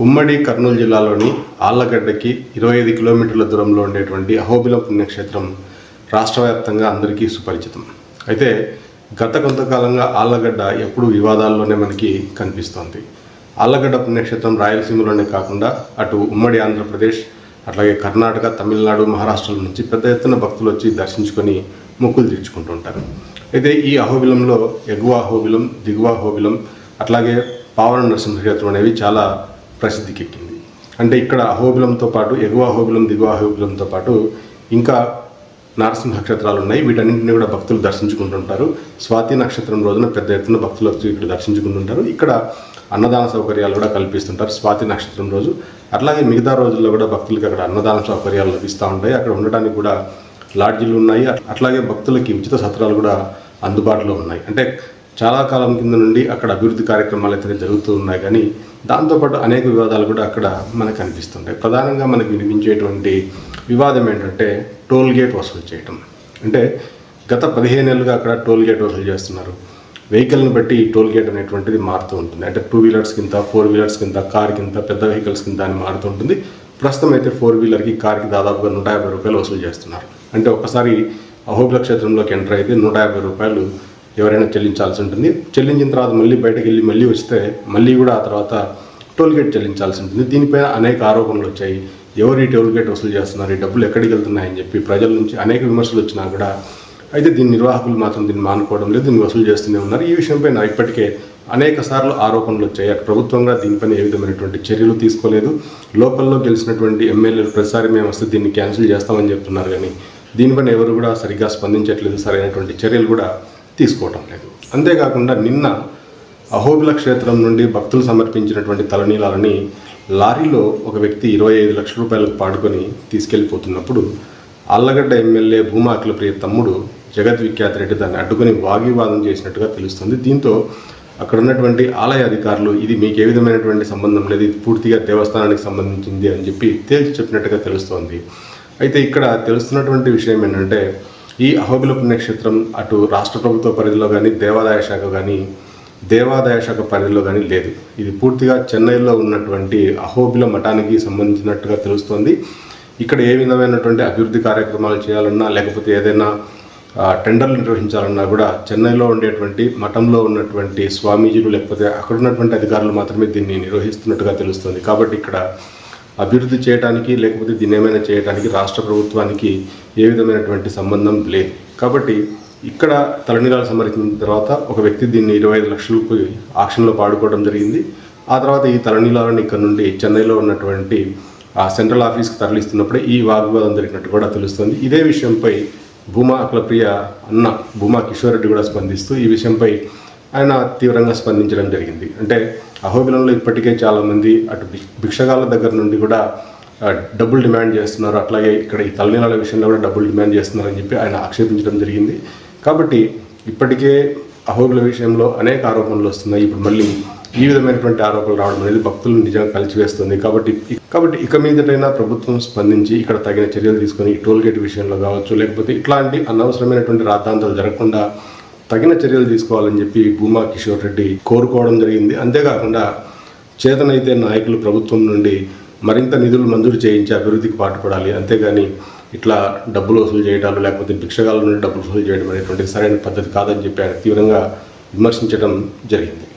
ఉమ్మడి కర్నూలు జిల్లాలోని ఆళ్లగడ్డకి 25 కిలోమీటర్ల దూరంలో ఉండేటువంటి అహోబిలం పుణ్యక్షేత్రం రాష్ట్ర వ్యాప్తంగా అందరికీ సుపరిచితం. అయితే గత కొంతకాలంగా ఆళ్లగడ్డ ఎప్పుడు వివాదాల్లోనే మనకి కనిపిస్తోంది. ఆళ్లగడ్డ పుణ్యక్షేత్రం రాయలసీమలోనే కాకుండా అటు ఉమ్మడి ఆంధ్రప్రదేశ్, అట్లాగే కర్ణాటక, తమిళనాడు, మహారాష్ట్రల నుంచి పెద్ద ఎత్తున భక్తులు వచ్చి దర్శించుకొని మొక్కులు తీర్చుకుంటుంటారు. అయితే ఈ అహోబిలంలో ఎగువ అహోబిలం, దిగువ అహోబిలం, అట్లాగే పావన నరసింహక్షేత్రం అనేవి చాలా ప్రసిద్ధికెక్కింది. అంటే ఇక్కడ అహోబిలంతో పాటు ఎగువ అహోబిలం, దిగువ అహోబిలంతో పాటు ఇంకా నరసింహ క్షేత్రాలు ఉన్నాయి. వీటన్నింటినీ కూడా భక్తులు దర్శించుకుంటుంటారు. స్వాతి నక్షత్రం రోజున పెద్ద ఎత్తున భక్తులు వచ్చి ఇక్కడ దర్శించుకుంటుంటారు. ఇక్కడ అన్నదాన సౌకర్యాలు కూడా కల్పిస్తుంటారు స్వాతి నక్షత్రం రోజు. అట్లాగే మిగతా రోజుల్లో కూడా భక్తులకి అక్కడ అన్నదాన సౌకర్యాలు లభిస్తూ ఉంటాయి. అక్కడ ఉండడానికి కూడా లాడ్జీలు ఉన్నాయి. అట్లాగే భక్తులకి ఉచిత సత్రాలు కూడా అందుబాటులో ఉన్నాయి. అంటే చాలా కాలం కింద నుండి అక్కడ అభివృద్ధి కార్యక్రమాలు అయితే జరుగుతూ ఉన్నాయి. కానీ దాంతోపాటు అనేక వివాదాలు కూడా అక్కడ మనకు కనిపిస్తుంటాయి. ప్రధానంగా మనకు వినిపించేటువంటి వివాదం ఏంటంటే టోల్ గేట్ వసూలు చేయటం. అంటే గత 15 ఏళ్ళుగా అక్కడ టోల్ గేట్ వసూలు చేస్తున్నారు. వెహికల్ని బట్టి టోల్ గేట్ అనేటువంటిది మారుతూ ఉంటుంది. అంటే 2 వీలర్స్ కింద, 4 వీలర్స్ కింద, కార్ కింద, పెద్ద వెహికల్స్ కింద అని మారుతూ ఉంటుంది. ప్రస్తుతం అయితే 4 వీలర్కి, కార్కి దాదాపుగా 150 రూపాయలు వసూలు చేస్తున్నారు. అంటే ఒకసారి అహోబిల క్షేత్రంలోకి ఎంటర్ అయితే 150 రూపాయలు ఎవరైనా చెల్లించాల్సి ఉంటుంది. చెల్లించిన తర్వాత మళ్ళీ బయటకు వెళ్ళి మళ్ళీ వస్తే మళ్ళీ కూడా ఆ తర్వాత టోల్ గేట్ చెల్లించాల్సి ఉంటుంది. దీనిపైన అనేక ఆరోపణలు వచ్చాయి. ఎవరు ఈ టోల్ గేట్ వసూలు చేస్తున్నారు, ఈ డబ్బులు ఎక్కడికి వెళ్తున్నాయని చెప్పి ప్రజల నుంచి అనేక విమర్శలు వచ్చినా కూడా అయితే దీని నిర్వాహకులు మాత్రం దీన్ని మానుకోవడం లేదు, దీన్ని వసూలు చేస్తూనే ఉన్నారు. ఈ విషయంపైన ఇప్పటికే అనేక సార్లు ఆరోపణలు వచ్చాయి. అటు ప్రభుత్వంగా దీనిపైన ఏ విధమైనటువంటి చర్యలు తీసుకోలేదు. లోకల్లో గెలిచినటువంటి ఎమ్మెల్యేలు ప్రతిసారి మేము వస్తే దీన్ని క్యాన్సిల్ చేస్తామని చెప్తున్నారు. కానీ దీనిపైన ఎవరు కూడా సరిగ్గా స్పందించట్లేదు, సరైనటువంటి చర్యలు కూడా తీసుకోవటం లేదు. అంతేకాకుండా నిన్న అహోబిల క్షేత్రం నుండి భక్తులు సమర్పించినటువంటి తలనీలాలని లారీలో ఒక వ్యక్తి 25 లక్షల రూపాయలకు పాడుకొని తీసుకెళ్లిపోతున్నప్పుడు ఆళ్లగడ్డ ఎమ్మెల్యే భూమా అఖిలప్రియ తమ్ముడు జగద్విఖ్యాత రెడ్డి దాన్ని అడ్డుకొని వాగ్వివాదం చేసినట్టుగా తెలుస్తుంది. దీంతో అక్కడ ఉన్నటువంటి ఆలయ అధికారులు ఇది మీకు ఏ విధమైనటువంటి సంబంధం లేదు, ఇది పూర్తిగా దేవస్థానానికి సంబంధించింది అని చెప్పి తేల్చి చెప్పినట్టుగా తెలుస్తోంది. అయితే ఇక్కడ తెలుస్తున్నటువంటి విషయం ఏంటంటే ఈ అహోబిల పుణ్యక్షేత్రం అటు రాష్ట్ర ప్రభుత్వ పరిధిలో కానీ, దేవాదాయ శాఖ పరిధిలో కానీ లేదు. ఇది పూర్తిగా చెన్నైలో ఉన్నటువంటి అహోబిల మఠానికి సంబంధించినట్టుగా తెలుస్తోంది. ఇక్కడ ఏ విధమైనటువంటి అభివృద్ధి కార్యక్రమాలు చేయాలన్నా, లేకపోతే ఏదైనా టెండర్లు నిర్వహించాలన్నా కూడా చెన్నైలో ఉండేటువంటి మఠంలో ఉన్నటువంటి స్వామీజీలు లేకపోతే అక్కడ ఉన్నటువంటి అధికారులు మాత్రమే దీన్ని నిర్వహిస్తున్నట్టుగా తెలుస్తుంది. కాబట్టి ఇక్కడ అభివృద్ధి చేయడానికి లేకపోతే దీన్ని ఏమైనా చేయడానికి రాష్ట్ర ప్రభుత్వానికి ఏ విధమైనటువంటి సంబంధం లేదు. కాబట్టి ఇక్కడ తలనీలాలు సమర్పించిన తర్వాత ఒక వ్యక్తి దీన్ని 25 లక్షలకు ఆక్షన్లో పాడుకోవడం జరిగింది. ఆ తర్వాత ఈ తలనీలాలను ఇక్కడ నుండి చెన్నైలో ఉన్నటువంటి సెంట్రల్ ఆఫీస్కి తరలిస్తున్నప్పుడే ఈ వాగ్వాదం జరిగినట్టు కూడా తెలుస్తుంది. ఇదే విషయంపై భూమా అఖిలప్రియ అన్న భూమా కిషోర్ రెడ్డి కూడా స్పందిస్తూ ఈ విషయంపై ఆయన తీవ్రంగా స్పందించడం జరిగింది. అంటే అహోబిలంలో ఇప్పటికే చాలామంది అటు భిక్షగాళ్ళ దగ్గర నుండి కూడా డబ్బులు డిమాండ్ చేస్తున్నారు. అట్లాగే ఇక్కడ ఈ తలనీలాల విషయంలో కూడా డబ్బులు డిమాండ్ చేస్తున్నారని చెప్పి ఆయన ఆక్షేపించడం జరిగింది. కాబట్టి ఇప్పటికే అహోబిల విషయంలో అనేక ఆరోపణలు వస్తున్నాయి. ఇప్పుడు మళ్ళీ ఈ విధమైనటువంటి ఆరోపణలు రావడం అనేది భక్తులను నిజంగా కలిసివేస్తుంది. కాబట్టి ఇక మీదటైనా ప్రభుత్వం స్పందించి ఇక్కడ తగిన చర్యలు తీసుకొని టోల్ గేట్ విషయంలో కావచ్చు, లేకపోతే ఇట్లాంటి అనవసరమైనటువంటి రాద్ధాంతాలు జరగకుండా తగిన చర్యలు తీసుకోవాలని చెప్పి భూమా కిషోర్ రెడ్డి కోరుకోవడం జరిగింది. అంతేకాకుండా చేతనైతే నాయకులు ప్రభుత్వం నుండి మరింత నిధులు మంజూరు చేయించి అభివృద్ధికి పాటుపడాలి. అంతేగాని ఇట్లా డబ్బులు వసూలు చేయడాలు లేకపోతే భిక్షగాల నుండి డబ్బులు వసూలు చేయడం అనేటువంటి సరైన పద్ధతి కాదని చెప్పి ఆయన తీవ్రంగా విమర్శించడం జరిగింది.